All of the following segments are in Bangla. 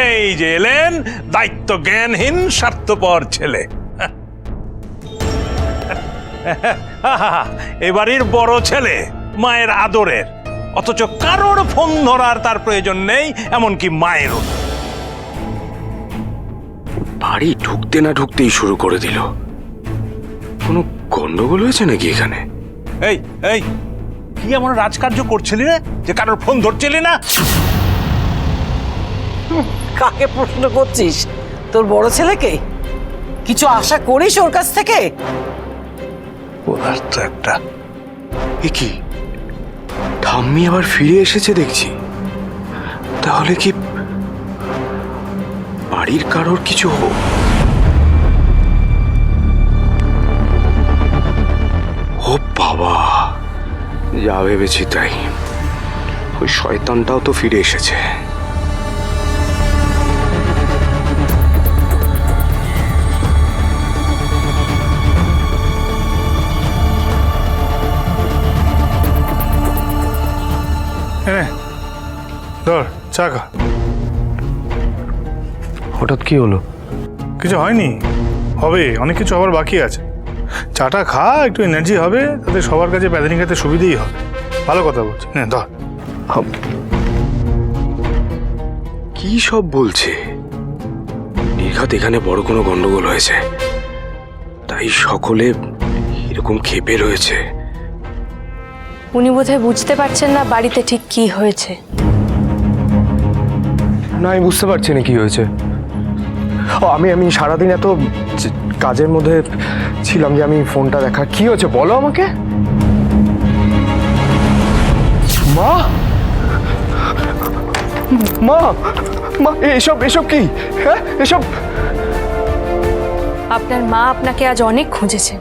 এই যে এলেন দায়িত্ব জ্ঞানহীন স্বার্থপর ছেলে। এবাড়ির বড় ছেলে, মায়ের আদরের, অথচ কারোর ফোন ধরার তার প্রয়োজন নেই, এমনকি মায়েরও। বাড়ি ঢুকতে না ঢুকতেই শুরু করে দিল। কোনো গন্ডগোল হয়েছে নাকি এখানে? এই এই কি এমন রাজকার্য করছিলি রে যে কারোর ফোন ধরছিলি না? কাকে প্রশ্ন করছিস? তোর বড় ছেলেকে? কিছু আশা করিস ওর কাছ থেকে? ওনার তো একটা। এ কি, ঠাম্মি আবার ফিরে এসেছে দেখছি। তাহলে কি বাড়ির কারোর কিছু ও বাবা, যা ভেবেছি তাই। ওই শয়তানটাও তো ফিরে এসেছে। ধর চা খা। হঠাৎ কি হলো? কিছু হয়নি, হবে, অনেক কিছু আবার বাকি আছে। চাটা খা, একটু এনার্জি হবে, তাতে সবার কাছে প্যাদানি খেতে সুবিধেই হবে। ভালো কথা বলছি, হ্যাঁ ধর। কি সব বলছে? নির্ঘাত এখানে বড় কোনো গন্ডগোল হয়েছে, তাই সকলে এরকম ক্ষেপে রয়েছে। উনি বোধহয় বুঝতে পারছেন না বাড়িতে ঠিক কি হয়েছে। না, আমি বুঝতে পারছি না কি হয়েছে। আমি সারাদিন এত কাজের মধ্যে ছিলাম যে আমি ফোনটা দেখা। কি হয়েছে বলো আমাকে। মা মা মা এসব এসব কি? হ্যাঁ এসব? আপনার মা আপনাকে আজ অনেক খুঁজেছে,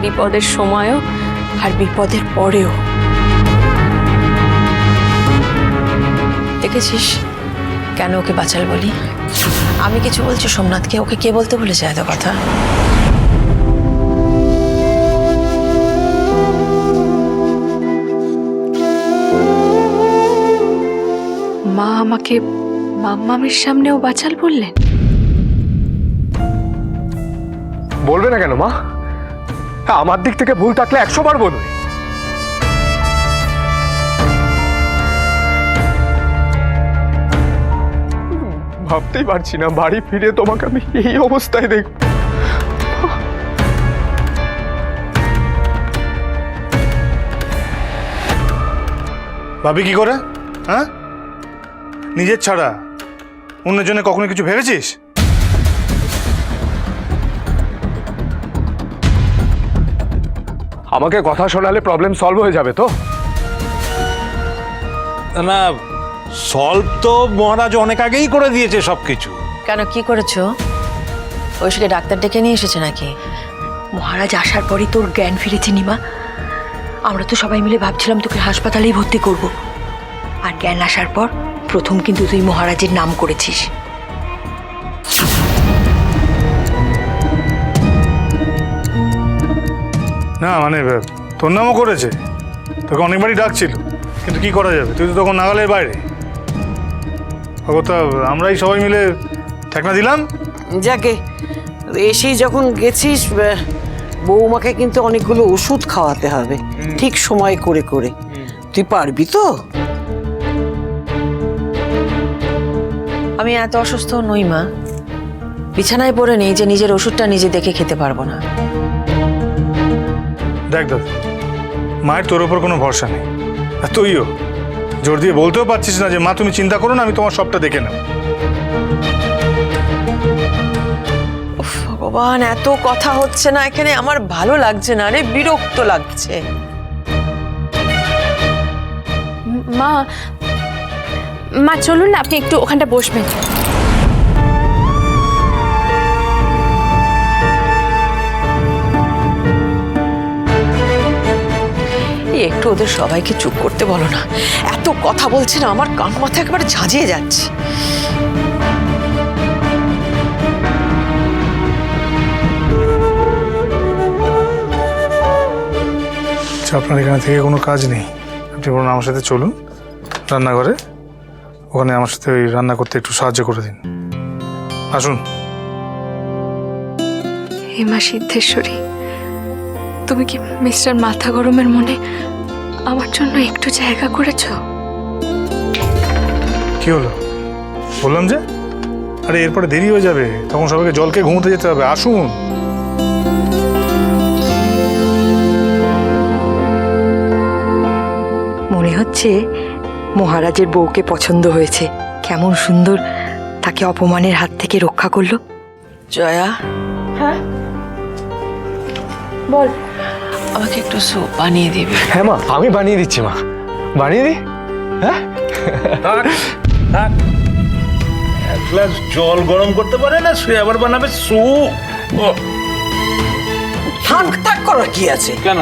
বিপদের সময়ও আর বিপদের পরেও। দেখেছিস কেন ওকে বাঁচাল বলি? আমি কিছু বলছি সোমনাথকে, ওকে কে বলতে বলেছে এত কথা? মা আমাকে মাম্মামের সামনেও বাঁচাল বললেন? বলবে না কেন মা? আমার দিক থেকে ভুল থাকলে 100 বার বলবে। ভাবতেই পারছি না বাড়ি ফিরে তোমাকে আমি এই অবস্থায় দেখব। ভাবি কি করে? হ্যাঁ, নিজের ছাড়া অন্যের জন্য কখনো কিছু ভেবেছিস? আমাকে কথা শোনালে প্রবলেম সলভ হয়ে যাবে তো? না, সলভ তো মহারাজ অনেক আগেই করে দিয়েছে সবকিছু। কেন, কি করেছো? ঐশীকে ডাক্তার ডেকে নিয়ে এসেছে নাকি? মহারাজ আসার পরই তোর জ্ঞান ফিরেছে নিমা। আমরা তো সবাই মিলে ভাবছিলাম তোকে হাসপাতালেই ভর্তি করব, আর জ্ঞান আসার পর প্রথম কিন্তু তুই মহারাজের নাম করেছিস। না মানে তোর নামও করেছে, তোকে অনেকবারই ডাকছিল, কিন্তু কি করা যাবে, তুই তো তখন নাগালের বাইরে। কথা আমরাই সবাই মিলে ঠেকনা দিলাম। যাকে এসেই যখন গেছিস, বৌমাকে কিন্তু অনেকগুলো ওষুধ খাওয়াতে হবে ঠিক সময় করে করে। তুই পারবি তো? আমি এত অসুস্থ নই মা, বিছানায় পড়ে নেই যে নিজের ওষুধটা নিজে দেখে খেতে পারবো না। দেখ দাদা, মায়ের তোর ওপর কোনো ভরসা নেই, আর তুইও জোর দিয়ে বলতেও পারছিস না যে মা তুমি চিন্তা করো না, আমি তোমার সবটা দেখে নেব। ভগবান, এত কথা হচ্ছে না এখানে, আমার ভালো লাগছে না রে, বিরক্ত লাগছে। মা মা চলুন না, আপনি একটু ওখানটা বসবেন। একটু ওদের সবাইকে চুপ করতে বলো না, এত কথা বলছে না, আমার কান মাথা একেবারে ঝাঁঝিয়ে যাচ্ছে। আপনার এখানে থেকে কোনো কাজ নেই, আপনি বলুন আমার সাথে চলুন রান্নাঘরে, ওখানে আমার সাথে ওই রান্না করতে একটু সাহায্য করে দিন। আসুন। হেমা সিদ্ধেশ্বরী, তুমি কি মিস্টার মাথা গরমের মনে আমার জন্য একটু জায়গা করেছো? কি হলো? বললাম যে, আরে এরপরে দেরি হয়ে যাবে, তখন সবাইকে জলকে ঘুমোতে যেতে হবে। আসুন। মনে হচ্ছে মহারাজের বউকে পছন্দ হয়েছে। কেমন সুন্দর তাকে অপমানের হাত থেকে রক্ষা করলো। জয়া, বল। আমাকে একটু স্যুপ বানিয়ে দিবি? হ্যাঁ মা, আমি বানিয়ে দিচ্ছি মা। বানিয়ে দিই? হ্যাঁ, থাক থাক, এক গ্লাস জল গরম করতে পারে না, সে আবার বানাবে স্যুপ। ও থাক থাক করার কি আছে? কেন?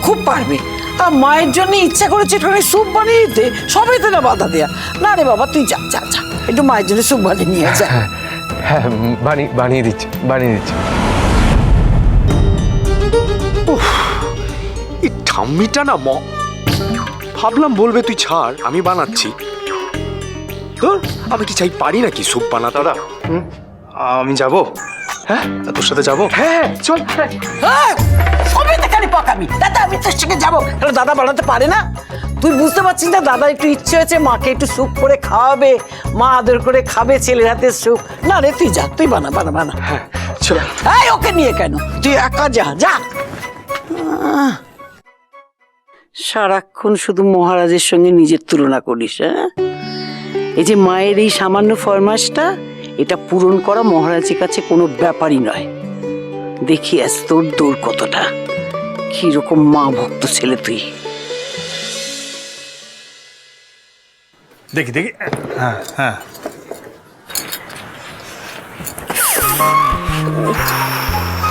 খুব পারবে। আর মায়ের জন্য ইচ্ছা করেছে একটুখানি স্যুপ বানিয়ে দিতে, সবাই তো না বাধা দেয়া। না রে বাবা, তুই যা যা যা, একটু মায়ের জন্য স্যুপ বানিয়ে নিয়ে যা। হ্যাঁ, বানিয়ে দিচ্ছি। এই ঠাম্মিটা না ভাবলাম বলবে তুই ছাড়, আমি বানাচ্ছি। তোর আমি কি চাই পারি নাকি স্যুপ বানাতে? দাদা আমি যাব? হ্যাঁ, তোর সাথে যাব? হ্যাঁ চল। হ্যাঁ, সবাই তো খালি পাকামি। দাদা আমি তোর সঙ্গে যাবো। তাহলে দাদা বানাতে পারে না? তুই বুঝতে পারছিস না, দাদা একটু ইচ্ছে হয়েছে মাকে একটু স্যুপ করে খাওয়াবে, মা আদর করে খাবে ছেলের হাতের স্যুপ। না রে, তুই যা, তুই বানা। হ্যাঁ চল। এই ওকে নিয়ে কেন, তুই একা যা যা। সারাক্ষণ শুধু মহারাজের সঙ্গে নিজের তুলনা করিস। হ্যাঁ, এই যে মায়ের এই সামান্য ফরমাসটা, এটা পূরণ করা মহারাজের কাছে কোনো ব্যাপারই নয়। দেখি আজ তোর দৌড় কতটা, কিরকম মা ভক্ত ছেলে তুই। দেখি। হ্যাঁ হ্যাঁ,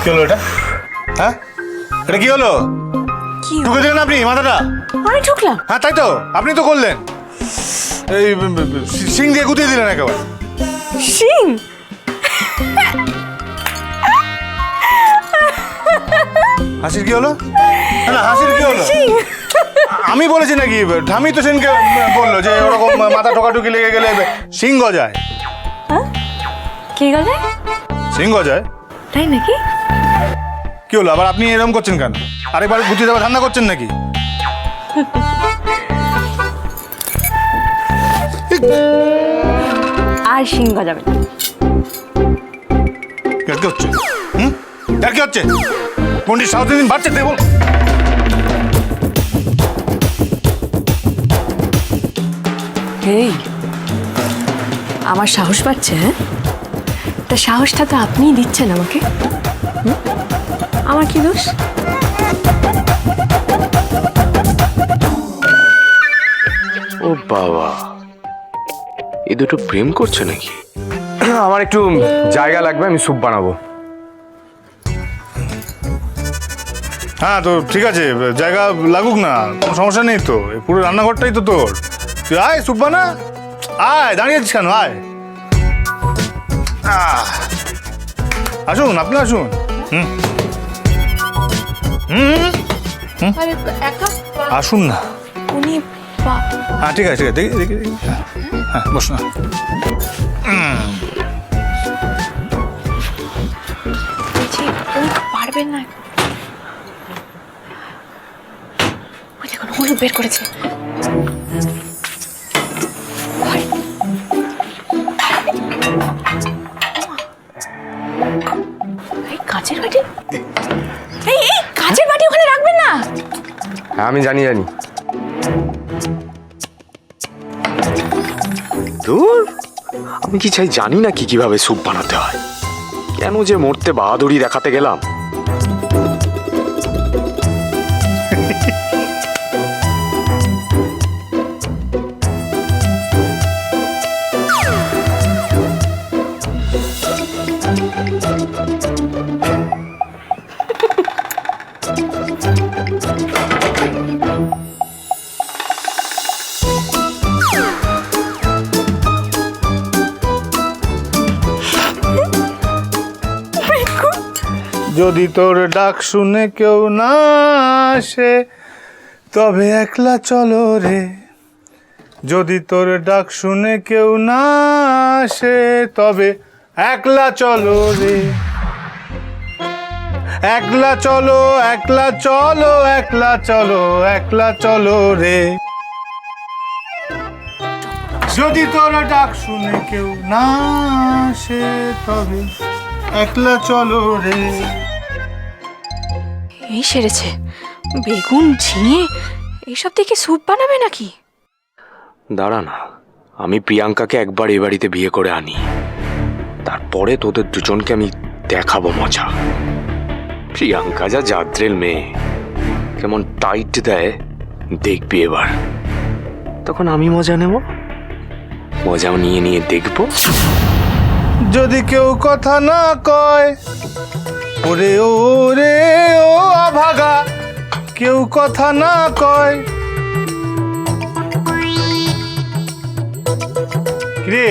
কি হলো এটা? হ্যাঁ, এটা কি হলো? ঢুকে দিলেন আপনি মাথাটা? আমি ঢুকলাম? হ্যাঁ তাই তো, আপনি তো করলেন। এই সিং দিয়ে গুতিয়ে দিলেন একেবারে। সিং? হাসির কি হলো? না হাসির কি হলো? আমি বলেছি নাকি? ঠামি তো সেনকে বললো যে ওরকম মাথা ঠোকাঠুকি লেগে গেলে সিং গজায়। কি গলায়? সিং গজায়? তাই নাকি? কি হলো আবার? আপনি এরকম করছেন কেন? আরেকবার গুছিয়ে দেওয়ার ধান্দা করছেন নাকি? আর সিং গজাবে না। কি হচ্ছে? কি হচ্ছে? পন্ডিত সাউথ দিন বাড়ছে দেখুন। এই, আমার সাহস পাচ্ছে? হ্যাঁ, তা সাহসটা তো আপনিই দিচ্ছেন আমাকে। আমার কি দোষ? ও বাবা, এ দুটো প্রেম করছে নাকি? আমার একটু জায়গা লাগবে, আমি স্যুপ বানাবো। হ্যাঁ তো ঠিক আছে, জায়গা লাগুক না, কোনো সমস্যা নেই তো। এই পুরো রান্নাঘরটাই তো তোর। তুই আয়, স্যুপ বানা। আয়, দাঁড়িয়ে আছিস কেন? আয়। আসুন, আপনি আসুন। আসুন না। উনি হ্যাঁ ঠিক আছে, দেখি। হ্যাঁ বস না। উনি পারবেন না। ওই দেখুন, হলুদ বের করেছে। এই কাঁচের বাটি, এই কাঁচের বাটি ওখানে রাখবেন না। হ্যাঁ আমি জানি। ধুর, আমি কি চাই জানি না কিভাবে স্যুপ বানাতে হয়। কেন যে মরতে বাহাদুরি দেখাতে গেলাম। যদি তোর ডাক শুনে কেউ না আসে, তবে একলা চলো রে। যদি তোর ডাক শুনে কেউ না আসে তবে একলা চলো রে, একলা চলো, একলা চলো, একলা চলো, একলা চলো রে। যদি তোর ডাক শুনে কেউ না আসে তবে একলা চলো রে। এই সেরেছে, বেগুন ঝিঙে এইসব থেকে স্যুপ বানাবে নাকি? দাঁড়া না, আমি প্রিয়াঙ্কাকে একবার এ বাড়িতে বিয়ে করে আনি, তারপরে তোদের দুজনকে আমি দেখাবো মজা। প্রিয়াঙ্কা যা জাদ্রেল মেয়ে, কেমন টাইট দেয় দেখবি এবার। তখন আমি মজা নেব, মজাও নিয়ে নিয়ে দেখবো। যদি কেউ কথা না কয়, ওরে ওরে ও আভাগা, কেউ কথা না কয়। কিরে,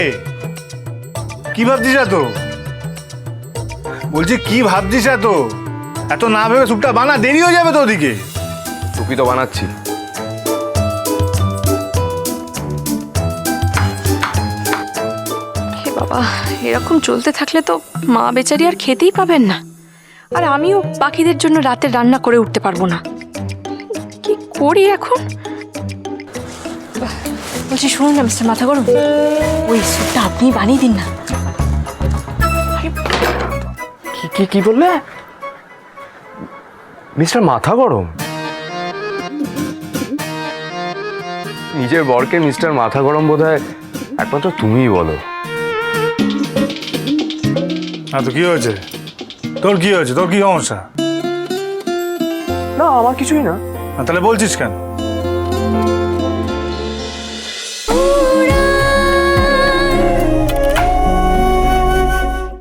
কি ভাবছিস এত? বলছি কি ভাবছিস এত? এত না ভেবে স্যুপটা বানা, দেরি হয়ে যাবে তো ওদিকে। টুপি তো বানাচ্ছি। হে বাবা, এরকম চলতে থাকলে তো মা বেচারি আর খেতেই পাবেন না, আর আমিও বাকিদের জন্য রাতে রান্না করে উঠতে পারবো না। কি করি এখন? বলছি শুনুন না মিস্টার মাথা গরম, ওই স্যুপটা আপনি বানিয়ে দিন না। কি কি কি বললে? মিস্টার মাথা গরম? নিজের বরকে মিস্টার মাথা গরম বোধহয় একমাত্র তুমিই বলো। হ্যাঁ, তো কি হয়েছে? তোর কি হয়েছে? তোর কি সমস্যা? না, আমার কিছুই না। তাহলে বলছিস কেন?